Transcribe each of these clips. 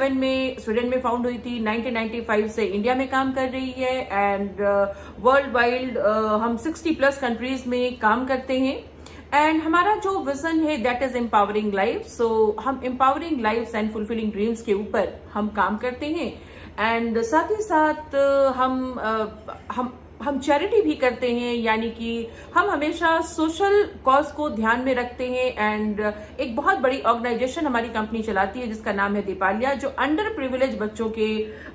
में स्वीडन में फाउंड हुई थी। 1995 से इंडिया में काम कर रही है एंड वर्ल्ड वाइड हम 60+ कंट्रीज में काम करते हैं। एंड हमारा जो विजन है दैट इज एम्पावरिंग लाइफ। सो हम empowering life and fulfilling dreams के ऊपर हम काम करते हैं एंड साथ ही साथ हम चैरिटी भी करते हैं, यानी कि हम हमेशा सोशल कॉज को ध्यान में रखते हैं। एंड एक बहुत बड़ी ऑर्गेनाइजेशन हमारी कंपनी चलाती है जिसका नाम है दीपालिया, जो अंडर प्रिविलेज बच्चों के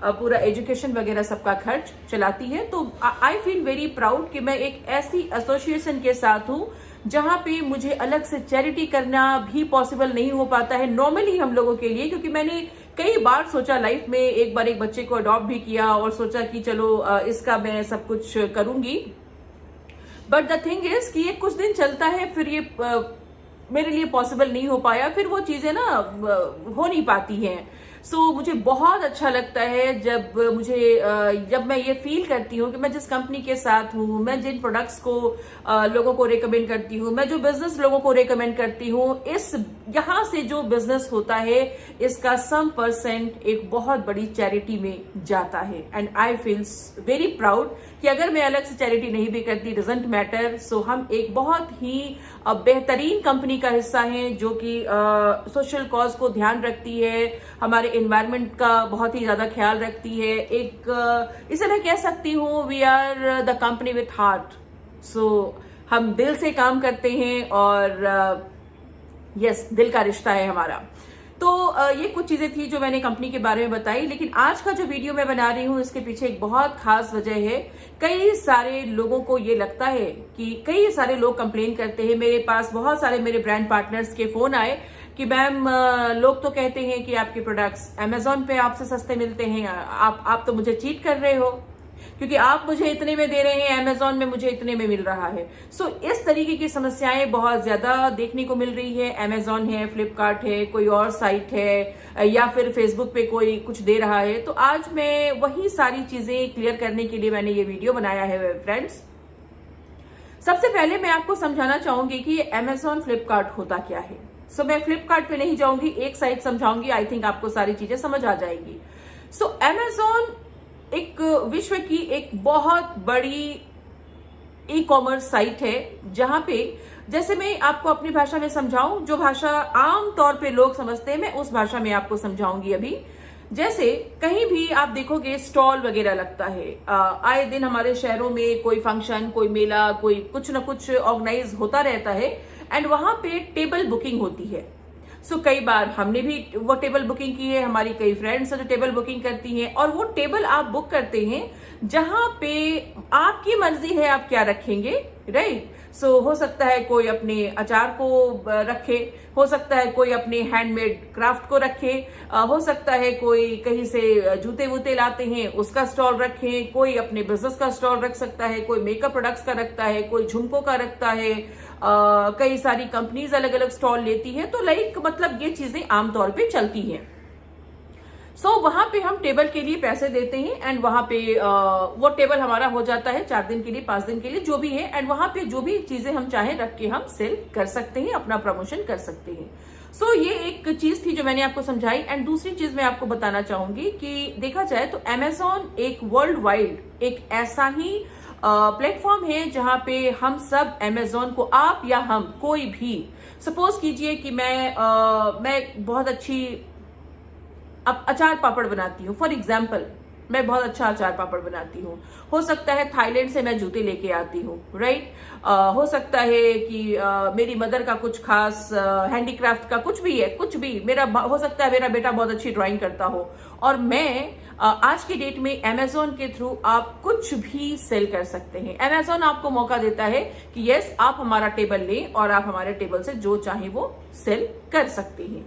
पूरा एजुकेशन वगैरह सबका खर्च चलाती है। तो आई फील वेरी प्राउड कि मैं एक ऐसी एसोसिएशन के साथ हूं जहां पे मुझे अलग से चैरिटी करना भी पॉसिबल नहीं हो पाता है नॉर्मली हम लोगों के लिए, क्योंकि मैंने कई बार सोचा लाइफ में, एक बार एक बच्चे को अडॉप्ट भी किया और सोचा कि चलो इसका मैं सब कुछ करूंगी। बट द थिंग इज कि ये कुछ दिन चलता है, फिर ये मेरे लिए पॉसिबल नहीं हो पाया, फिर वो चीजें ना हो नहीं पाती हैं। सो मुझे बहुत अच्छा लगता है जब मैं ये फील करती हूँ कि मैं जिस कंपनी के साथ हूँ, मैं जिन प्रोडक्ट्स को लोगों को रेकमेंड करती हूँ, मैं जो बिजनेस लोगों को रेकमेंड करती हूँ, यहाँ से जो बिजनेस होता है इसका सम % एक बहुत बड़ी चैरिटी में जाता है। And I feel very proud कि अगर मैं अलग से चैरिटी नहीं भी करती, डजंट मैटर। सो हम एक बहुत ही बेहतरीन कंपनी का हिस्सा हैं जो कि सोशल कॉज को ध्यान रखती है, हमारे एनवायरनमेंट का बहुत ही ज्यादा ख्याल रखती है। इसे मैं कह सकती हूँ we are the company with heart. So हम दिल से काम करते हैं और यस, दिल का रिश्ता है हमारा। तो ये कुछ चीजें थी जो मैंने कंपनी के बारे में बताई, लेकिन आज का जो वीडियो मैं बना रही हूँ इसके पीछे एक बहुत खास वजह है। कई सारे लोगों को ये लगता है कि कई सारे लोग कंप्लेन करते हैं, मेरे पास बहुत सारे मेरे ब्रांड पार्टनर्स के फोन आए कि मैम लोग तो कहते हैं कि आपके प्रोडक्ट्स अमेजोन पे आपसे सस्ते मिलते हैं, आप तो मुझे चीट कर रहे हो क्योंकि आप मुझे इतने में दे रहे हैं, अमेजोन में मुझे इतने में मिल रहा है। सो इस तरीके की समस्याएं बहुत ज्यादा देखने को मिल रही है। अमेजोन है, फ्लिपकार्ट है, कोई और साइट है या फिर फेसबुक पे कोई कुछ दे रहा है। तो आज मैं वही सारी चीजें क्लियर करने के लिए मैंने ये वीडियो बनाया है फ्रेंड्स। सबसे पहले मैं आपको समझाना चाहूंगी कि अमेजोन फ्लिपकार्ट होता क्या है। सो मैं फ्लिपकार्ट पे नहीं जाऊंगी, एक साइट समझाऊंगी, आई थिंक आपको सारी चीजें समझ आ जाएगी। सो अमेजोन एक विश्व की एक बहुत बड़ी ई-कॉमर्स साइट है जहां पे, जैसे मैं आपको अपनी भाषा में समझाऊं, जो भाषा आम तौर पे लोग समझते हैं, मैं उस भाषा में आपको समझाऊंगी अभी। जैसे कहीं भी आप देखोगे स्टॉल वगैरह लगता है, आए दिन हमारे शहरों में कोई फंक्शन, कोई मेला, कोई कुछ ना कुछ ऑर्गेनाइज होता रहता है एंड वहां पे टेबल बुकिंग होती है। सो कई बार हमने भी वो टेबल बुकिंग की है, हमारी कई फ्रेंड्स हैं जो टेबल बुकिंग करती हैं, और वो टेबल आप बुक करते हैं जहां पे आपकी मर्जी है आप क्या रखेंगे, राइट। सो हो सकता है कोई अपने अचार को रखे, हो सकता है कोई अपने हैंडमेड क्राफ्ट को रखे, हो सकता है कोई कहीं से जूते वूते लाते हैं उसका स्टॉल रखें, कोई अपने बिजनेस का स्टॉल रख सकता है, कोई मेकअप प्रोडक्ट्स का रखता है, कोई झुमकों का रखता है, कई सारी कंपनीज अलग अलग स्टॉल लेती है। तो मतलब ये चीजें आमतौर पे चलती हैं। सो वहां पे हम टेबल के लिए पैसे देते हैं एंड वहां पे वो टेबल हमारा हो जाता है 4 दिन के लिए, 5 दिन के लिए, जो भी है। एंड वहां पे जो भी चीजें हम चाहें रख के हम सेल कर सकते हैं, अपना प्रमोशन कर सकते हैं। सो ये एक चीज थी जो मैंने आपको समझाई। एंड दूसरी चीज मैं आपको बताना चाहूंगी कि देखा जाए तो अमेजोन एक वर्ल्ड वाइड एक ऐसा ही प्लेटफॉर्म है जहां पे हम सब अमेजोन को, आप या हम कोई भी, सपोज कीजिए कि मैं बहुत अच्छी अब अचार पापड़ बनाती हूँ, फॉर एग्जाम्पल मैं बहुत अच्छा अचार पापड़ बनाती हूँ। हो सकता है थाईलैंड से मैं जूते लेके आती हूँ, राइट। हो सकता है कि मेरी मदर का कुछ खास हैंडीक्राफ्ट का कुछ भी है, कुछ भी मेरा, हो सकता है मेरा बेटा बहुत अच्छी ड्राइंग करता हो, और मैं आज की डेट में अमेजोन के थ्रू आप कुछ भी सेल कर सकते हैं। अमेजोन आपको मौका देता है कि यस, आप हमारा टेबल लें और आप हमारे टेबल से जो चाहे वो सेल कर सकते हैं,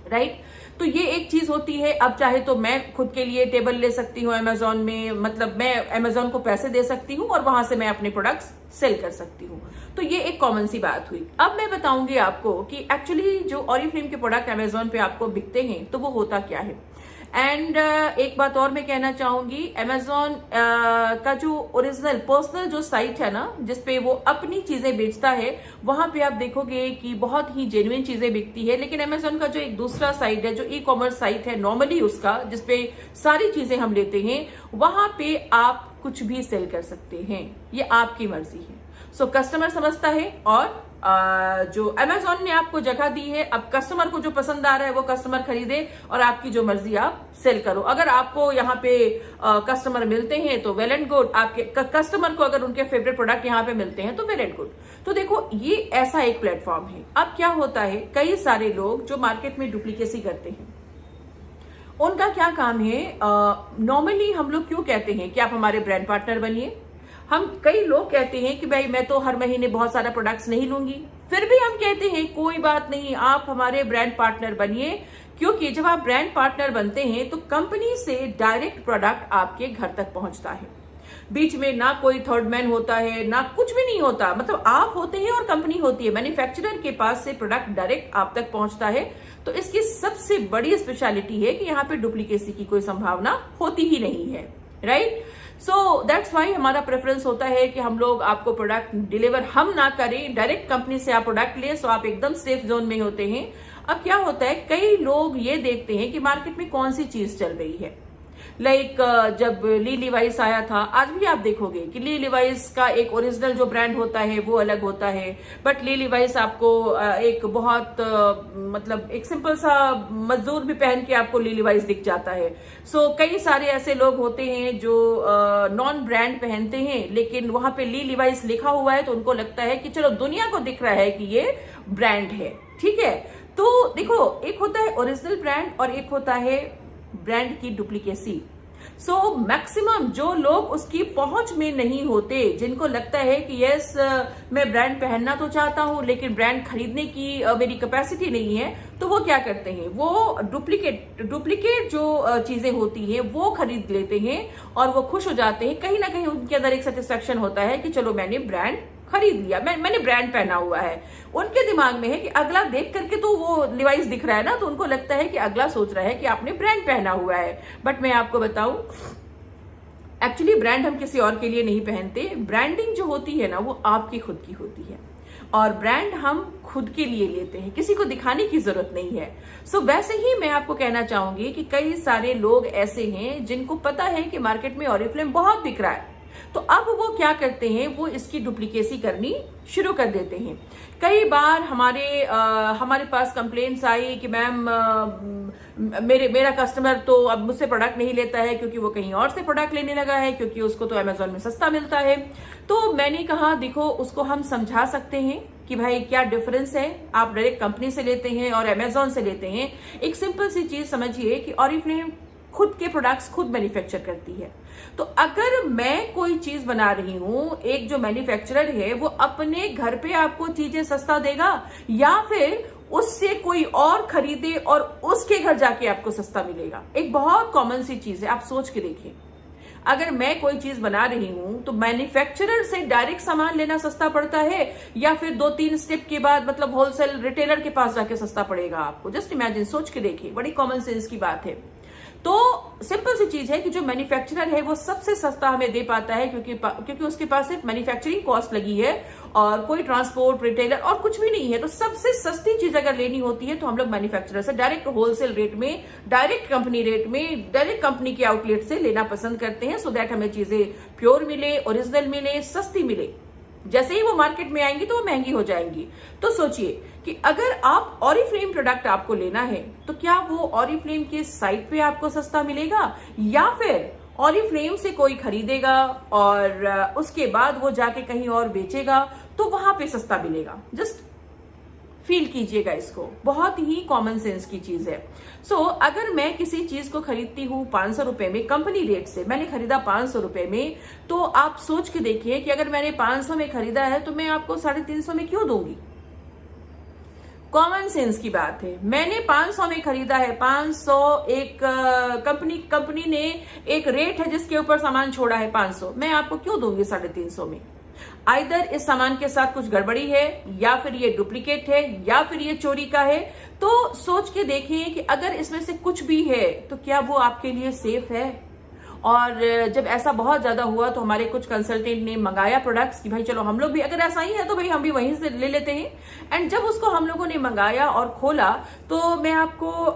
राइट। तो ये एक चीज होती है। अब चाहे तो मैं खुद के लिए टेबल ले सकती हूँ अमेजोन में, मतलब मैं अमेजोन को पैसे दे सकती हूँ और वहां से मैं अपने प्रोडक्ट्स सेल कर सकती हूँ। तो ये एक कॉमन सी बात हुई। अब मैं बताऊंगी आपको कि एक्चुअली जो ऑरिफ्लेम के प्रोडक्ट अमेजोन पे आपको बिकते हैं तो वो होता क्या है। एंड एक बात और मैं कहना चाहूंगी, Amazon का जो ओरिजिनल पर्सनल जो साइट है ना, जिसपे वो अपनी चीजें बेचता है, वहां पे आप देखोगे कि बहुत ही जेन्युइन चीजें बिकती है। लेकिन Amazon का जो एक दूसरा साइट है, जो ई कॉमर्स साइट है नॉर्मली उसका, जिसपे सारी चीजें हम लेते हैं, वहां पे आप कुछ भी सेल कर सकते हैं, ये आपकी मर्जी है। सो कस्टमर समझता है और जो Amazon ने आपको जगह दी है, अब कस्टमर को जो पसंद आ रहा है वो कस्टमर खरीदे और आपकी जो मर्जी आप सेल करो। अगर आपको यहाँ पे कस्टमर मिलते हैं तो वेल एंड गुड, आपके कस्टमर को अगर उनके फेवरेट प्रोडक्ट यहाँ पे मिलते हैं तो वेल एंड गुड। तो देखो, ये ऐसा एक प्लेटफॉर्म है। अब क्या होता है, कई सारे लोग जो मार्केट में डुप्लीकेसी करते हैं, उनका क्या काम है, नॉर्मली हम लोग क्यों कहते हैं कि आप हमारे ब्रांड पार्टनर बनिए। हम कई लोग कहते हैं कि भाई मैं तो हर महीने बहुत सारा प्रोडक्ट्स नहीं लूंगी, फिर भी हम कहते हैं कोई बात नहीं, आप हमारे ब्रांड पार्टनर बनिए, क्योंकि जब आप ब्रांड पार्टनर बनते हैं तो कंपनी से डायरेक्ट प्रोडक्ट आपके घर तक पहुंचता है। बीच में ना कोई थर्ड मैन होता है, ना कुछ भी नहीं होता, मतलब आप होते हैं और कंपनी होती है। मैन्युफैक्चरर के पास से प्रोडक्ट डायरेक्ट आप तक पहुंचता है। तो इसकी सबसे बड़ी स्पेशलिटी है कि यहाँ पे डुप्लीकेसी की कोई संभावना होती ही नहीं है, राइट। सो दैट्स वाई हमारा प्रेफरेंस होता है कि हम लोग आपको प्रोडक्ट डिलीवर हम ना करें, डायरेक्ट कंपनी से आप प्रोडक्ट लें, सो आप एकदम सेफ जोन में होते हैं। अब क्या होता है, कई लोग ये देखते हैं कि मार्केट में कौन सी चीज चल रही है। लाइक जब ली लिवाइस आया था, आज भी आप देखोगे कि ली लिवाइस का एक ओरिजिनल जो ब्रांड होता है वो अलग होता है, बट ली लिवाइस आपको एक बहुत मतलब एक सिंपल सा मजदूर भी पहन के आपको ली लिवाइस दिख जाता है। सो कई सारे ऐसे लोग होते हैं जो नॉन ब्रांड पहनते हैं, लेकिन वहां पे ली लिवाइस लिखा हुआ है तो उनको लगता है कि चलो दुनिया को दिख रहा है कि ये ब्रांड है, ठीक है। तो देखो, एक होता है ओरिजिनल ब्रांड और एक होता है ब्रांड की डुप्लीकेसी। सो मैक्सिमम जो लोग उसकी पहुंच में नहीं होते, जिनको लगता है कि यस मैं ब्रांड पहनना तो चाहता हूं लेकिन ब्रांड खरीदने की मेरी कैपेसिटी नहीं है, तो वो क्या करते हैं, वो डुप्लीकेट जो चीजें होती हैं वो खरीद लेते हैं और वो खुश हो जाते हैं। कहीं ना कहीं उनके अंदर एक सेटिस्फेक्शन होता है कि चलो मैंने ब्रांड खरीद लिया, मैंने ब्रांड पहना हुआ है। उनके दिमाग में है कि अगला देख करके तो वो लिवाइस दिख रहा है ना, तो उनको लगता है कि अगला सोच रहा है कि आपने ब्रांड पहना हुआ है। बट मैं आपको बताऊं, एक्चुअली ब्रांड हम किसी और के लिए नहीं पहनते। ब्रांडिंग जो होती है ना, वो आपकी खुद की होती है और ब्रांड हम खुद के लिए लेते हैं, किसी को दिखाने की जरूरत नहीं है। सो वैसे ही मैं आपको कहना चाहूंगी कि कई सारे लोग ऐसे हैं जिनको पता है कि मार्केट में ऑरिफ्लेम बहुत बिक रहा है, तो अब वो क्या करते हैं, वो इसकी डुप्लीकेसी करनी शुरू कर देते हैं। कई बार हमारे पास कंप्लेंट्स आई कि मैम मेरा कस्टमर तो अब मुझसे प्रोडक्ट नहीं लेता है क्योंकि वो कहीं और से प्रोडक्ट लेने लगा है, क्योंकि उसको तो Amazon में सस्ता मिलता है। तो मैंने कहा देखो, उसको हम समझा सकते हैं कि भाई क्या डिफरेंस है, आप डायरेक्ट कंपनी से लेते हैं और Amazon से लेते हैं। एक सिंपल सी चीज समझिए कि ऑरिफ्लेम खुद के प्रोडक्ट्स खुद मैन्युफैक्चर करती है। तो अगर मैं कोई चीज बना रही हूं, एक जो मैन्युफैक्चरर है वो अपने घर पे आपको चीजें सस्ता देगा या फिर उससे कोई और खरीदे और उसके घर जाके आपको सस्ता मिलेगा। एक बहुत कॉमन सी चीज है, आप सोच के देखिए। अगर मैं कोई चीज बना रही हूं तो मैन्युफैक्चरर से डायरेक्ट सामान लेना सस्ता पड़ता है या फिर 2-3 स्टेप के बाद मतलब होलसेल रिटेलर के पास जाके सस्ता पड़ेगा आपको। जस्ट इमेजिन, सोच के देखिए, बड़ी कॉमन सेंस की बात है। तो सिंपल सी चीज है कि जो मैन्युफैक्चरर है वो सबसे सस्ता हमें दे पाता है क्योंकि उसके पास सिर्फ मैन्युफैक्चरिंग कॉस्ट लगी है और कोई ट्रांसपोर्ट, रिटेलर और कुछ भी नहीं है। तो सबसे सस्ती चीज अगर लेनी होती है तो हम लोग मैन्युफैक्चरर से डायरेक्ट होलसेल रेट में, डायरेक्ट कंपनी रेट में, डायरेक्ट कंपनी के आउटलेट से लेना पसंद करते हैं, सो दैट हमें चीजें प्योर मिले, ओरिजिनल मिले, सस्ती मिले। जैसे ही वो मार्केट में आएंगी तो वो महंगी हो जाएंगी। तो सोचिए कि अगर आप ऑरिफ्लेम प्रोडक्ट आपको लेना है तो क्या वो ऑरिफ्लेम के साइट पे आपको सस्ता मिलेगा या फिर ऑरिफ्लेम से कोई खरीदेगा और उसके बाद वो जाके कहीं और बेचेगा तो वहां पे सस्ता मिलेगा। जस्ट फील कीजिएगा इसको, बहुत ही कॉमन सेंस की चीज है। सो अगर मैं किसी चीज को खरीदती हूँ 500 रुपए में, कंपनी रेट से मैंने खरीदा 500 रुपए में, तो आप सोच के देखिए कि अगर मैंने 500 में खरीदा है तो मैं आपको 350 में क्यों दूंगी। कॉमन सेंस की बात है। मैंने 500 में खरीदा है, 500 एक कंपनी ने एक रेट है जिसके ऊपर सामान छोड़ा है 500, मैं आपको क्यों दूंगी 350 में। आइदर इस सामान के साथ कुछ गड़बड़ी है या फिर ये डुप्लीकेट है या फिर ये चोरी का है, तो सोच के देखें कि अगर इसमें से कुछ भी है तो क्या वो आपके लिए सेफ है। और जब ऐसा बहुत ज्यादा हुआ तो हमारे कुछ कंसल्टेंट ने मंगाया प्रोडक्ट्स कि भाई चलो हम लोग भी अगर ऐसा ही है तो भाई हम भी वहीं से ले लेते हैं। एंड जब उसको हम लोगों ने मंगाया और खोला तो मैं आपको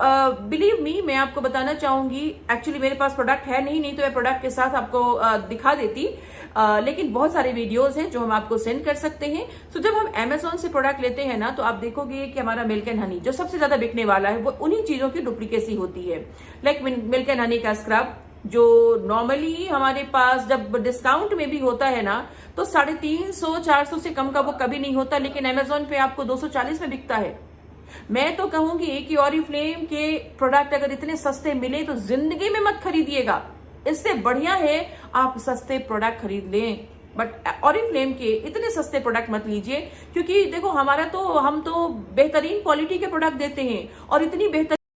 बिलीव मी, मैं आपको बताना चाहूंगी, एक्चुअली मेरे पास प्रोडक्ट है नहीं तो मैं प्रोडक्ट के साथ आपको दिखा देती, लेकिन बहुत सारे वीडियोस हैं जो हम आपको सेंड कर सकते हैं। तो जब हम Amazon से प्रोडक्ट लेते हैं ना तो आप देखोगे कि हमारा मिल्क एंड हनी जो सबसे ज्यादा बिकने वाला है वो उन्हीं चीजों की डुप्लीकेसी होती है। लाइक मिल्क एंड हनी का स्क्रब जो नॉर्मली हमारे पास जब डिस्काउंट में भी होता है ना तो 350-400 से कम का वो कभी नहीं होता, लेकिन Amazon पे आपको 240 में बिकता है। मैं तो कहूंगी कि ऑरिफ्लेम के प्रोडक्ट अगर इतने सस्ते मिले तो जिंदगी में मत खरीदिएगा, इससे बढ़िया है आप सस्ते प्रोडक्ट खरीद लें। बट ऑरिफ्लेम के इतने सस्ते प्रोडक्ट मत लीजिए, क्योंकि देखो हम तो बेहतरीन क्वालिटी के प्रोडक्ट देते हैं और इतनी बेहतर